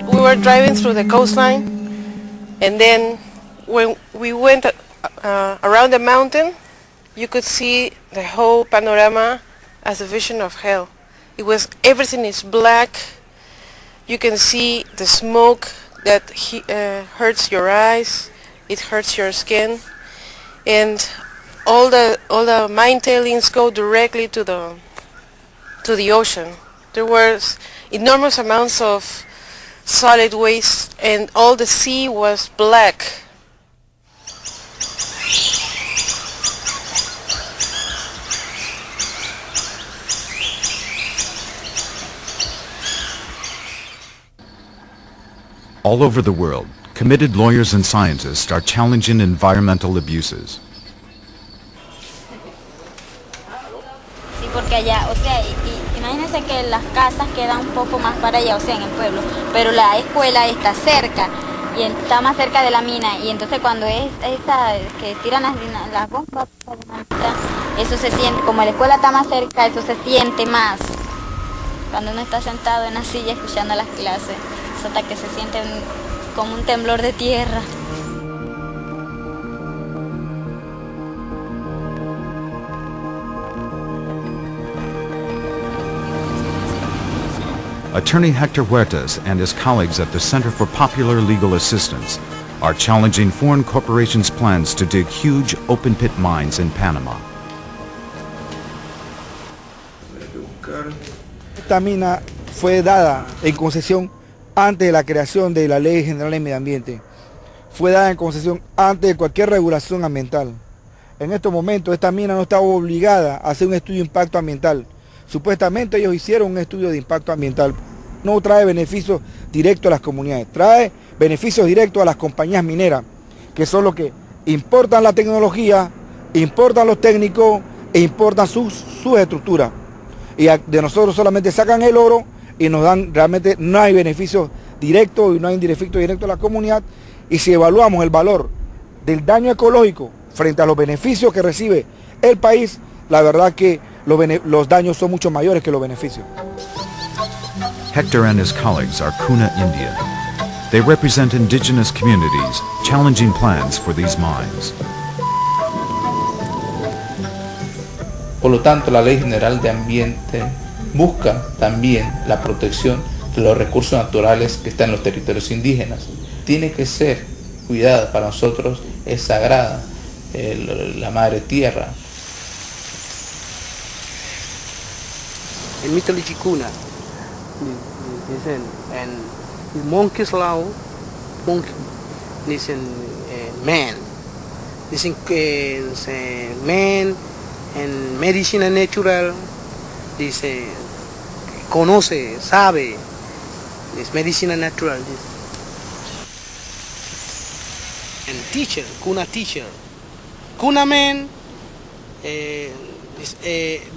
were driving through the coastline, and then when we went around the mountain, you could see the whole panorama as a vision of hell. Everything is black. You can see the smoke that hurts your eyes. It hurts your skin, and all the mine tailings go directly to the ocean. There was enormous amounts of solid waste, and all the sea was black. All over the world, committed lawyers and scientists are challenging environmental abuses. Sí, porque allá, o sea, imagínense que las casas quedan un poco más para allá, o sea, en el pueblo, pero la escuela está cerca, y está más cerca de la mina, y entonces cuando es esa que tiran las bombas, eso se siente, como la escuela está más cerca, eso se siente más. Cuando uno está sentado en la silla escuchando las clases, hasta que se siente como un temblor de tierra. Attorney Hector Huertas and his colleagues at the Center for Popular Legal Assistance are challenging foreign corporations' plans to dig huge open-pit mines in Panama. Esta mina fue dada en concesión antes de la creación de la Ley General de Medio Ambiente. Fue dada en concesión antes de cualquier regulación ambiental. En estos momentos esta mina no estaba obligada a hacer un estudio de impacto ambiental. Supuestamente ellos hicieron un estudio de impacto ambiental. No trae beneficios directos a las comunidades, trae beneficios directos a las compañías mineras, que son los que importan la tecnología, importan los técnicos e importan sus estructuras. Y de nosotros solamente sacan el oro y nos dan, realmente no hay beneficios directos y no hay beneficios directos a la comunidad. Y si evaluamos el valor del daño ecológico frente a los beneficios que recibe el país, la verdad que los daños son mucho mayores que los beneficios. Hector and his colleagues are Kuna India. They represent indigenous communities challenging plans for these mines. Por lo tanto, la Ley General de Ambiente busca también la protección de los recursos naturales que están en los territorios indígenas. Tiene que ser cuidada, para nosotros es sagrada la madre tierra. En mitología Kuna, dicen en monkeys law, monkey, dicen man, dicen que man en medicina natural, dice conoce, sabe, es medicina natural. En teacher, Kuna man,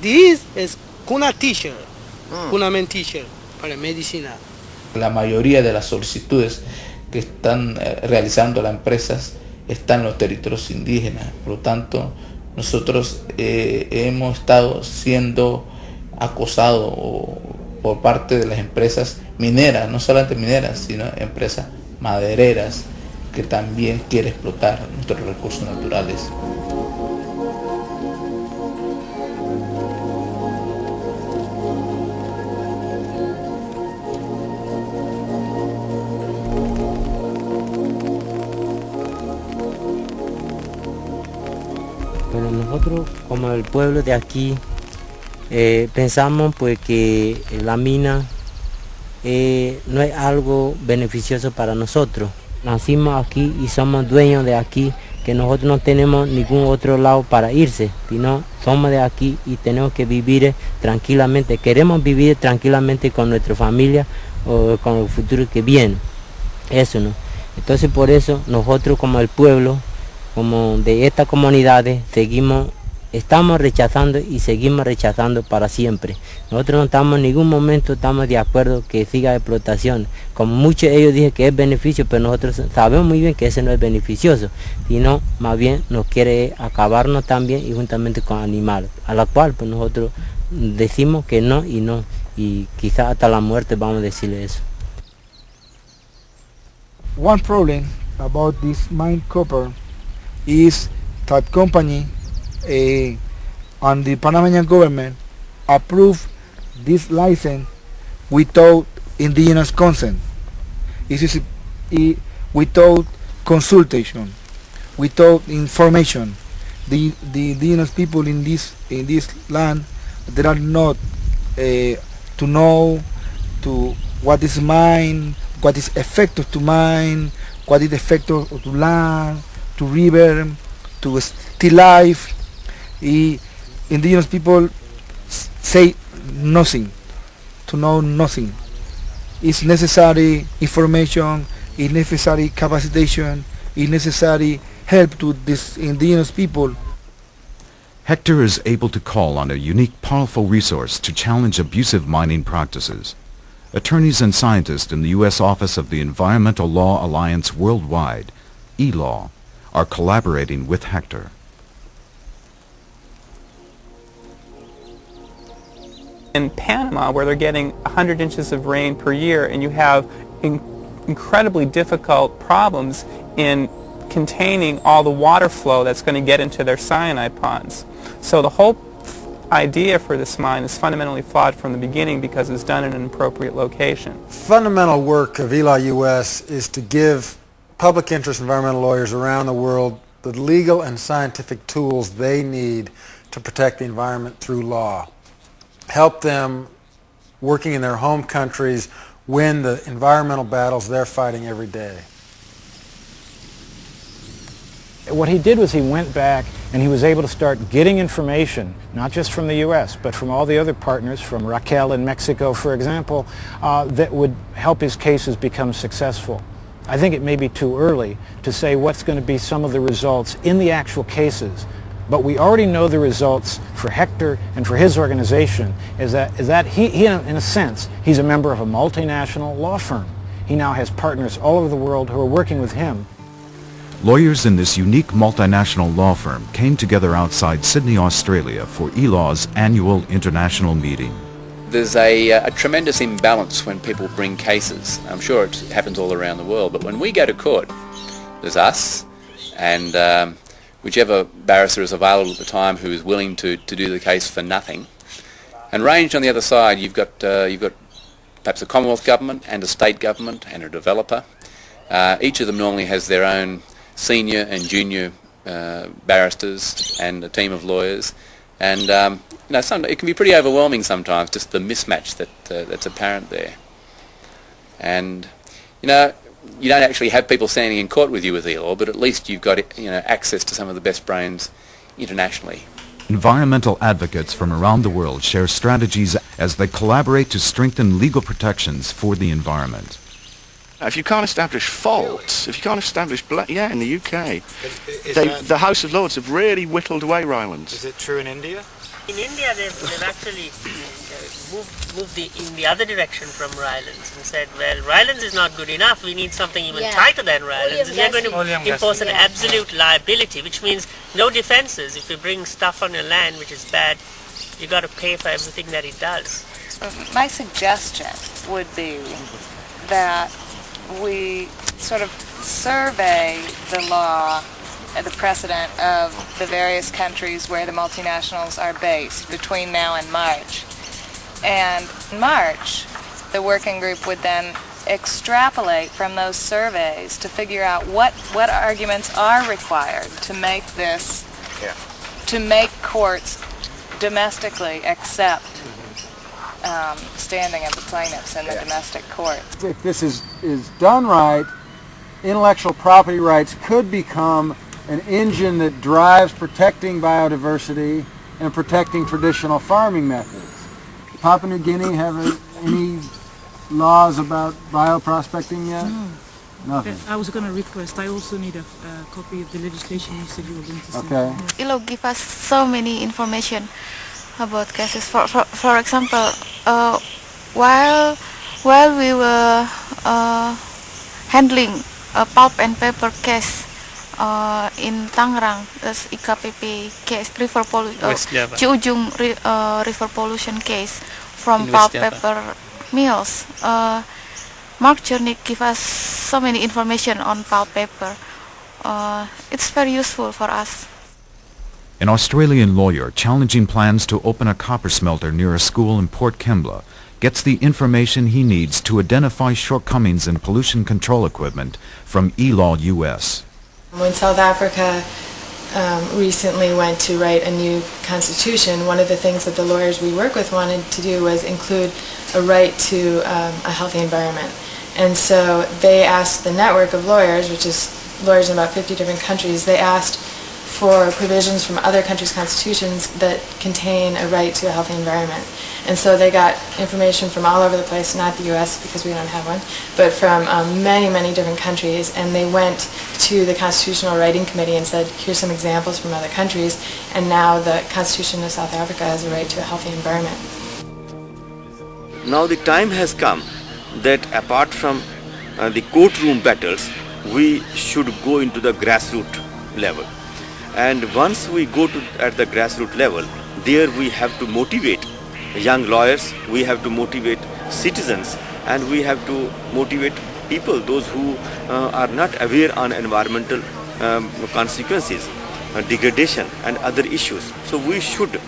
this es Kuna teacher, Kuna man teacher para medicina. La mayoría de las solicitudes que están realizando las empresas están en los territorios indígenas, por lo tanto nosotros hemos estado siendo acosados por parte de las empresas mineras, no solamente mineras, sino empresas madereras que también quieren explotar nuestros recursos naturales. Bueno, nosotros como el pueblo de aquí pensamos pues que la mina no es algo beneficioso para nosotros. Nacimos aquí y somos dueños de aquí, que nosotros no tenemos ningún otro lado para irse, sino somos de aquí y tenemos que vivir tranquilamente. Queremos vivir tranquilamente con nuestra familia o con el futuro que viene. Eso no. Entonces por eso nosotros como el pueblo, como de estas comunidades, estamos rechazando y seguimos rechazando para siempre. Nosotros no estamos en ningún momento de acuerdo que siga explotación. Como muchos ellos dicen que es beneficio, pero nosotros sabemos muy bien que ese no es beneficioso, sino más bien nos quiere acabarnos también y juntamente con animales, a la cual pues nosotros decimos que no, y quizás hasta la muerte vamos a decirle eso. One problem about this mine copper is that company and the Panamanian government approved this license without indigenous consent. This is without consultation, without information. The indigenous people in this land, they are not to know to what is mine, what is effective to mine, what is effective to land, to river, to still life. Indigenous people say nothing, to know nothing. It's necessary information, it's necessary capacitation, it's necessary help to these indigenous people. Hector is able to call on a unique, powerful resource to challenge abusive mining practices. Attorneys and scientists in the U.S. Office of the Environmental Law Alliance Worldwide, ELAW, are collaborating with Hector. In Panama, where they're getting 100 inches of rain per year, and you have incredibly difficult problems in containing all the water flow that's going to get into their cyanide ponds. So the whole idea for this mine is fundamentally flawed from the beginning because it's done in an inappropriate location. Fundamental work of ELAW US is to give public interest environmental lawyers around the world the legal and scientific tools they need to protect the environment through law. Help them working in their home countries win the environmental battles they're fighting every day. What he did was he went back and he was able to start getting information, not just from the U.S., but from all the other partners, from Raquel in Mexico, for example, that would help his cases become successful. I think it may be too early to say what's going to be some of the results in the actual cases, but we already know the results for Hector and for his organization is that he in a sense, he's a member of a multinational law firm. He now has partners all over the world who are working with him. Lawyers in this unique multinational law firm came together outside Sydney, Australia for ELAW's annual international meeting. There's a tremendous imbalance when people bring cases. I'm sure it happens all around the world, but when we go to court, there's us and whichever barrister is available at the time who is willing to do the case for nothing. And ranged on the other side, you've got perhaps a Commonwealth government and a state government and a developer. Each of them normally has their own senior and junior barristers and a team of lawyers, and it can be pretty overwhelming sometimes, just the mismatch that's apparent there. And you don't actually have people standing in court with you with ELAW, but at least you've got access to some of the best brains internationally. Environmental advocates from around the world share strategies as they collaborate to strengthen legal protections for the environment. If you can't establish faults, if you can't establish in the UK, the House of Lords have really whittled away Rylands. Is it true in India? In India, they've actually moved in the other direction from Rylands and said, well, Rylands is not good enough. We need something even tighter than Rylands. And they're going to impose an absolute liability, which means no defenses. If you bring stuff on your land which is bad, you got to pay for everything that it does. My suggestion would be that we sort of survey the law and the precedent of the various countries where the multinationals are based between now and March. And in March, the working group would then extrapolate from those surveys to figure out what arguments are required to make this, to make courts domestically accept standing of the plaintiffs in the domestic court. If this is done right, intellectual property rights could become an engine that drives protecting biodiversity and protecting traditional farming methods. Papua New Guinea have any laws about bioprospecting yet? No. Nothing. I was going to request, I also need a copy of the legislation you said you were going to see. Okay. ELAW give us so many information about cases. For example, while we were handling a pulp and paper case in Tangerang, that's IKPP case, Ujung river pollution case from pulp paper mills. Mark Journick give us so many information on pulp paper. It's very useful for us. An Australian lawyer challenging plans to open a copper smelter near a school in Port Kembla gets the information he needs to identify shortcomings in pollution control equipment from ELAW US. When South Africa recently went to write a new constitution, one of the things that the lawyers we work with wanted to do was include a right to a healthy environment. And so they asked the network of lawyers, which is lawyers in about 50 different countries, they asked for provisions from other countries' constitutions that contain a right to a healthy environment. And so they got information from all over the place, not the US because we don't have one, but from many, many different countries, and they went to the Constitutional Writing Committee and said, here's some examples from other countries, and now the Constitution of South Africa has a right to a healthy environment. Now the time has come that apart from the courtroom battles, we should go into the grassroots level. And once we go to at the grassroots level, there we have to motivate young lawyers, we have to motivate citizens, and we have to motivate people, those who are not aware on environmental consequences, degradation and other issues. So we should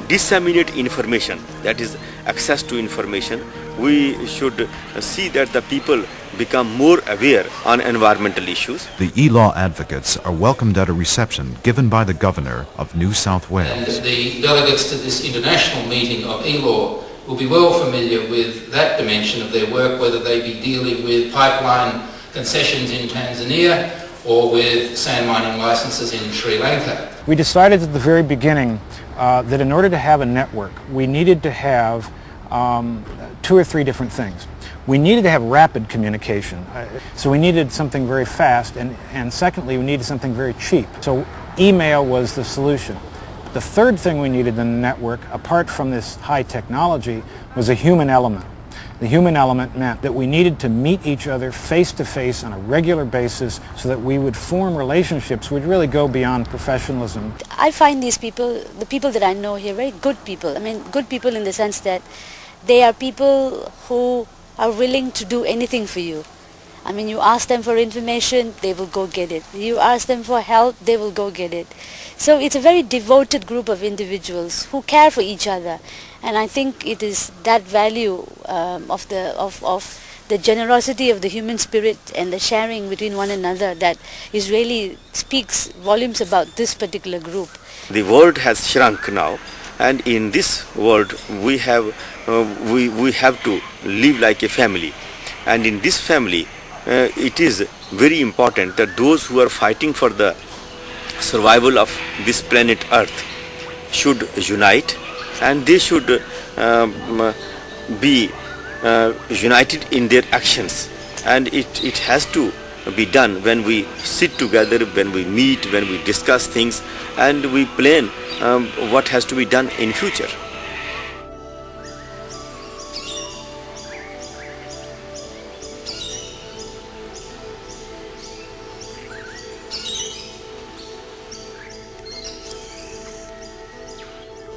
disseminate information, that is access to information. We should see that the people become more aware on environmental issues. The ELAW advocates are welcomed at a reception given by the Governor of New South Wales. And the delegates to this international meeting of ELAW will be well familiar with that dimension of their work, whether they be dealing with pipeline concessions in Tanzania or with sand mining licenses in Sri Lanka. We decided at the very beginning that in order to have a network, we needed to have 2 or 3 different things. We needed to have rapid communication, so we needed something very fast, and secondly, we needed something very cheap. So email was the solution. The third thing we needed in the network, apart from this high technology, was a human element. The human element meant that we needed to meet each other face to face on a regular basis so that we would form relationships which really go beyond professionalism. I find these people, the people that I know here, very good people. I mean, good people in the sense that they are people who are willing to do anything for you. I mean, you ask them for information, they will go get it. You ask them for help, they will go get it. So it's a very devoted group of individuals who care for each other. And I think it is that value of the generosity of the human spirit and the sharing between one another that is really speaks volumes about this particular group. The world has shrunk now, and in this world we have to live like a family, and in this family it is very important that those who are fighting for the survival of this planet Earth should unite, and they should be united in their actions, and it has to be done when we sit together, when we meet, when we discuss things, and we plan what has to be done in future.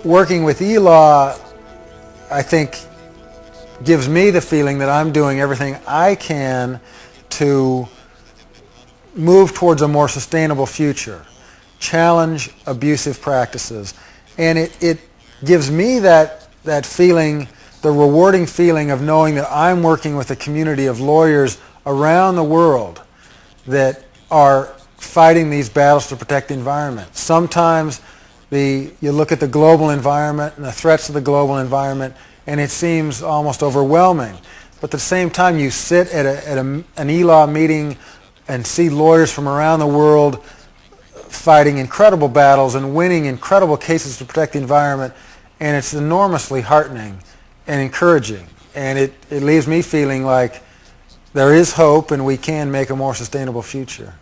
Working with ELAW, I think, gives me the feeling that I'm doing everything I can to move towards a more sustainable future, challenge abusive practices, and it gives me that feeling, the rewarding feeling of knowing that I'm working with a community of lawyers around the world that are fighting these battles to protect the environment. Sometimes you look at the global environment and the threats of the global environment, and it seems almost overwhelming. But at the same time, you sit at an ELAW meeting and see lawyers from around the world fighting incredible battles and winning incredible cases to protect the environment, and it's enormously heartening and encouraging. And it leaves me feeling like there is hope and we can make a more sustainable future.